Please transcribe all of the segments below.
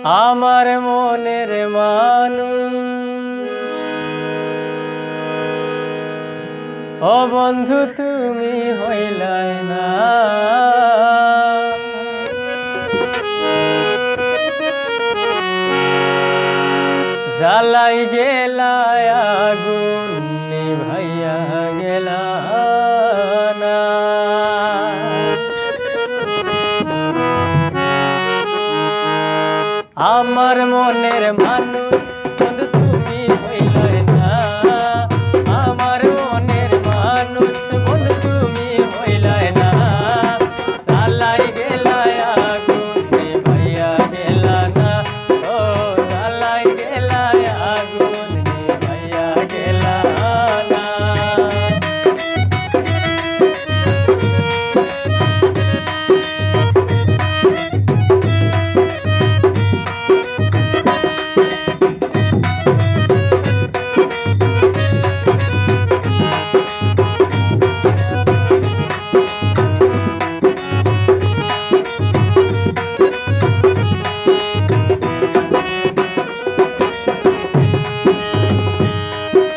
আমার মনের মানুষ ও বন্ধু তুমি হইলাই না, জ্বালাই গেলায় আগুন নিভাইয়া গেলা না। আমার মনের মানুষ বন্ধু তুমি হইলাই না, আমার মনের মানুষ বন্ধু তুমি হইলাই না, জ্বালাই গেলায় আগুন নিভাইয়া গেলা না, ও জ্বালাই গেলায় আগুন নিভাইয়া গেলা না।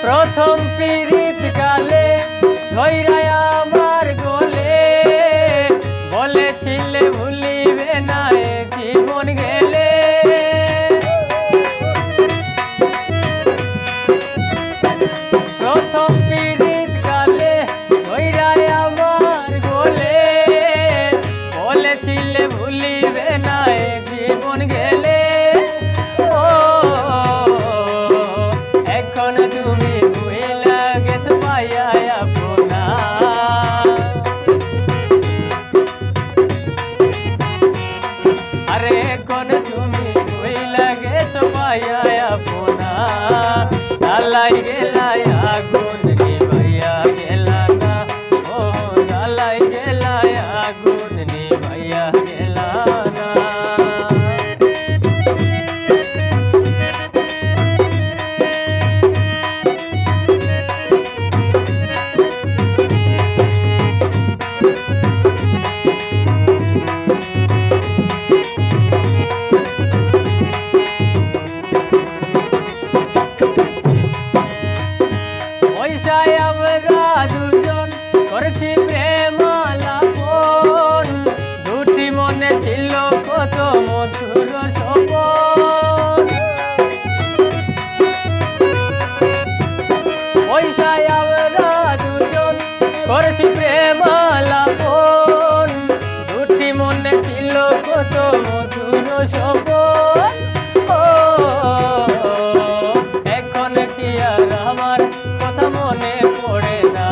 প্রথম পীড়িত কালে ধৈরায় আমার গোলে, বলেছিলে ভুলিবে না এ জীবন গেলে। প্রথম পীড়িত কালে ধৈরায় আমার গোলে, বলেছিলে ভুলিবে না এ জীবন গেলে। তুমি ভুইলা গেছো পাইয়া আপনা, আরে কোন তুমি ভুইলা গেছো পাইয়া আপনা, জ্বালাই গেলায় আগুন নিভাইয়া গেলা না, ও জ্বালাই গেলায় আগুন নিভাইয়া গেলা না। আমরা দুজন করেছি প্রেমালাপন, দুটি মনে ছিল কত মধুর সপন। পয়সায় আমরা দুজন করেছি প্রেমালাপন, দুটি মনে ছিল কত মধুর সপন। ও এখন কি আর আমার কথা মনে পড়ে না,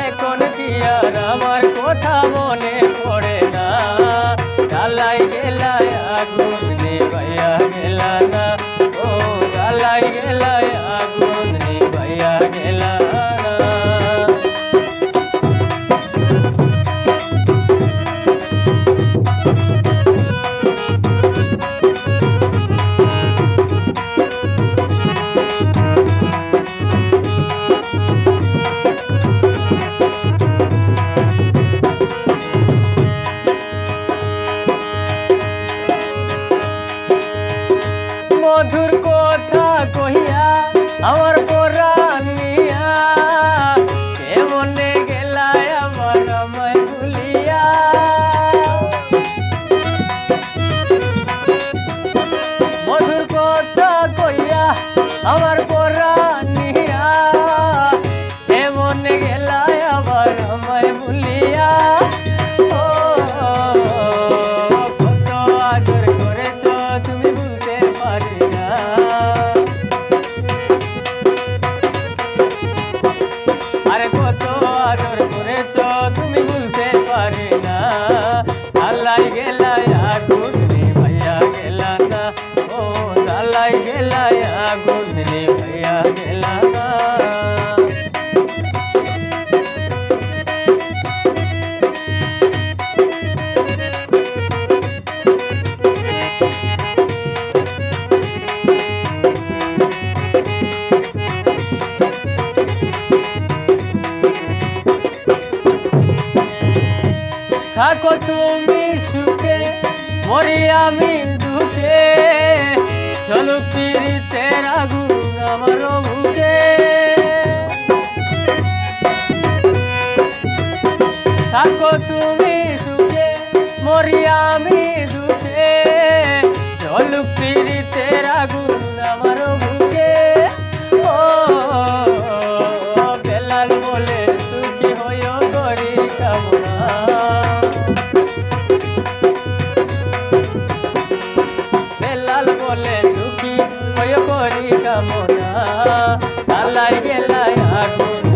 এখন কি আর আমার কথা মনে পড়ে না, জ্বালাই গেলায় আগুন নিভাইয়া গেলা না, ও জ্বালাই গেলায় আগুন নিভাইয়া গেলা না। মধুর কথা কহিয়া আমার পরাণ নিয়া, কেমনে গেলায় আমার আমায় ভুলিয়া। মধুর কথা কহিয়া আমার পরাণ নিয়া, কেমনে গেলায় আবার আমায় ভুলিয়া। ও কত আদর করেছ তুমি ভুলতে পারি না, আরে কত আদর করেছ তুমি ভুলতে পারি না, জ্বালাই গেলায় আগুন নিভাইয়া গেলা না, ও জ্বালাই গেলায় আগুন নিভাইয়া গেলা না। থাকো তুমি সুখে মরি আমি দুঃখে চলুক পীড়িতের আগুন আমার বুকে থাকো তুমি সুখে মরি আমি দুঃখে চলুক পীড়িতের আগুন আমার বুকে ও বেলাল বলে সুখী হইও করি কামনা বেলাল বলে সুখী হইও করি কামনা জ্বালাই গেলাই আগুন